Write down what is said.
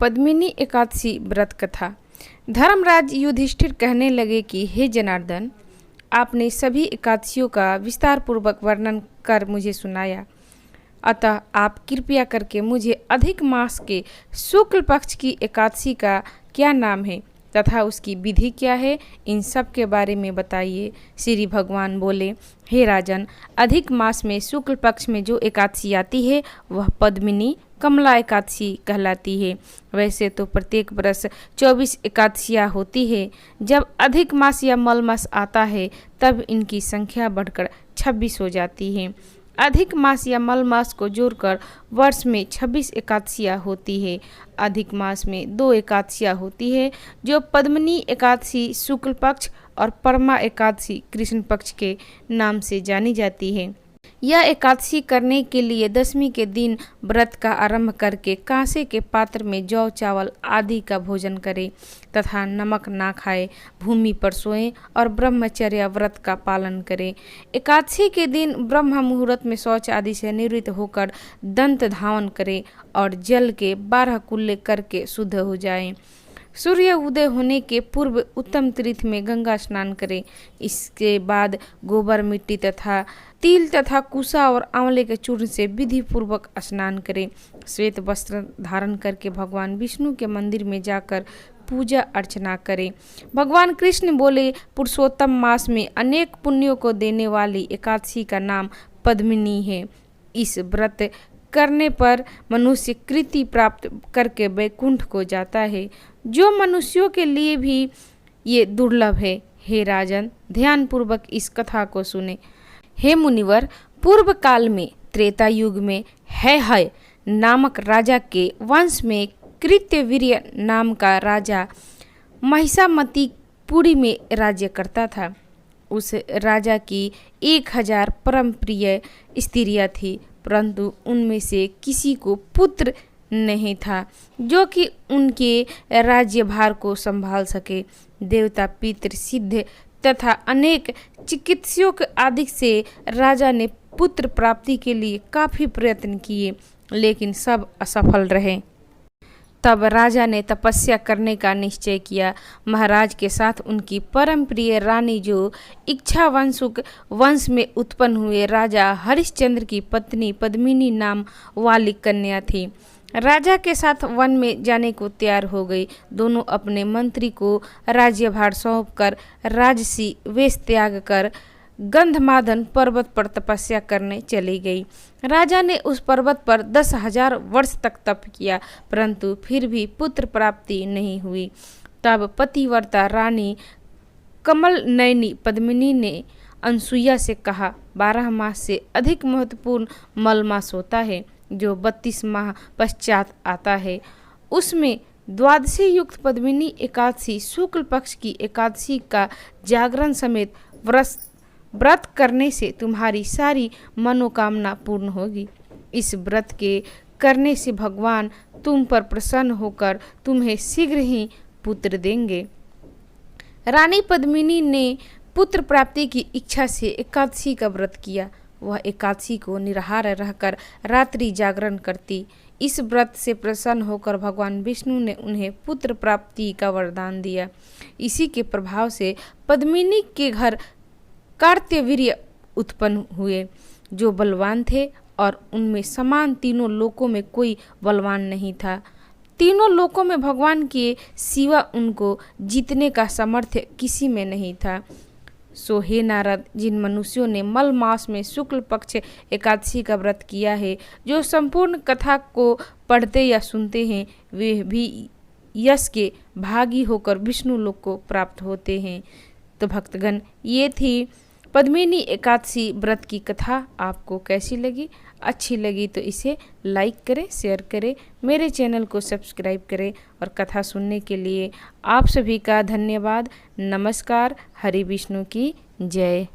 पद्मिनी एकादशी व्रत कथा। धर्मराज युधिष्ठिर कहने लगे कि हे जनार्दन, आपने सभी एकादशियों का विस्तार पूर्वक वर्णन कर मुझे सुनाया, अतः आप कृपया करके मुझे अधिक मास के शुक्ल पक्ष की एकादशी का क्या नाम है तथा उसकी विधि क्या है, इन सब के बारे में बताइए। श्री भगवान बोले, हे राजन, अधिक मास में शुक्ल पक्ष में जो एकादशी आती है वह पद्मिनी कमला एकादशी कहलाती है। वैसे तो प्रत्येक वर्ष 24 एकादशियाँ होती है। जब अधिक मास या मल मास आता है तब इनकी संख्या बढ़कर 26 हो जाती है। अधिक मास या मल मास को जोड़कर वर्ष में 26 एकादशियाँ होती है। अधिक मास में 2 एकादशियाँ होती है जो पद्मिनी एकादशी शुक्ल पक्ष और परमा एकादशी कृष्ण पक्ष के नाम से जानी जाती है। यह एकादशी करने के लिए 10वीं के दिन व्रत का आरंभ करके कांसे के पात्र में जौ चावल आदि का भोजन करें तथा नमक ना खाए, भूमि पर सोएं और ब्रह्मचर्य व्रत का पालन करें। एकादशी के दिन ब्रह्म मुहूर्त में शौच आदि से निवृत्त होकर दंत धावन करें और जल के 12 कुल्ले करके शुद्ध हो जाएं। सूर्य उदय होने के पूर्व उत्तम तीर्थ में गंगा स्नान करें। इसके बाद गोबर, मिट्टी तथा तिल तथा कुसा और आंवले के चूर्ण से विधि पूर्वक स्नान करें। श्वेत वस्त्र धारण करके भगवान विष्णु के मंदिर में जाकर पूजा अर्चना करें। भगवान कृष्ण बोले, पुरुषोत्तम मास में अनेक पुण्यों को देने वाली एकादशी का नाम पद्मिनी है। इस व्रत करने पर मनुष्य कृति प्राप्त करके वैकुंठ को जाता है, जो मनुष्यों के लिए भी ये दुर्लभ है। हे राजन, ध्यान पूर्वक इस कथा को सुने। हे मुनिवर, पूर्व काल में त्रेता युग में है नामक राजा के वंश में कृत्यवीर्य नाम का राजा महिषामतीपुरी में राज्य करता था। उस राजा की 1000 परम प्रिय स्त्रियां थी, परंतु उनमें से किसी को पुत्र नहीं था जो कि उनके राज्यभार को संभाल सके। देवता, पितृ, सिद्ध तथा अनेक चिकित्सकों आदि से राजा ने पुत्र प्राप्ति के लिए काफी प्रयत्न किए, लेकिन सब असफल रहे। तब राजा ने तपस्या करने का निश्चय किया। महाराज के साथ उनकी परम प्रिय रानी, जो इक्ष्वाकुवंश वंश में उत्पन्न हुए राजा हरिश्चंद्र की पत्नी पद्मिनी नाम वाली कन्या थी, राजा के साथ वन में जाने को तैयार हो गई। दोनों अपने मंत्री को राज्यभार सौंपकर राजसी वेश त्याग कर गंधमादन पर्वत पर तपस्या करने चली गई। राजा ने उस पर्वत पर 10,000 वर्ष तक तप किया, परंतु फिर भी पुत्र प्राप्ति नहीं हुई। तब पतिव्रता रानी कमल नयनी पद्मिनी ने अनसुईया से कहा, 12 मास से अधिक महत्वपूर्ण मल मास होता है, जो 32 माह पश्चात आता है। उसमें द्वादशी युक्त पद्मिनी एकादशी शुक्ल पक्ष की एकादशी का जागरण समेत व्रत करने से तुम्हारी सारी मनोकामना पूर्ण होगी। इस व्रत के करने से भगवान तुम पर प्रसन्न होकर तुम्हें शीघ्र ही पुत्र देंगे। रानी पद्मिनी ने पुत्र प्राप्ति की इच्छा से एकादशी का व्रत किया। वह एकादशी को निराहार रहकर रात्रि जागरण करती। इस व्रत से प्रसन्न होकर भगवान विष्णु ने उन्हें पुत्र प्राप्ति का वरदान दिया। इसी के प्रभाव से पद्मिनी के घर कार्त्यवीर्य उत्पन्न हुए, जो बलवान थे और उनमें समान तीनों लोकों में कोई बलवान नहीं था। तीनों लोकों में भगवान के सिवा उनको जीतने का सामर्थ्य किसी में नहीं था। सो हे नारद, जिन मनुष्यों ने मल मास में शुक्ल पक्ष एकादशी का व्रत किया है, जो संपूर्ण कथा को पढ़ते या सुनते हैं, वे भी यश के भागी होकर विष्णु लोक को प्राप्त होते हैं। तो भक्तगण, ये थी पद्मिनी एकादशी व्रत की कथा। आपको कैसी लगी? अच्छी लगी तो इसे लाइक करें, शेयर करें, मेरे चैनल को सब्सक्राइब करें और कथा सुनने के लिए आप सभी का धन्यवाद। नमस्कार। हरि विष्णु की जय।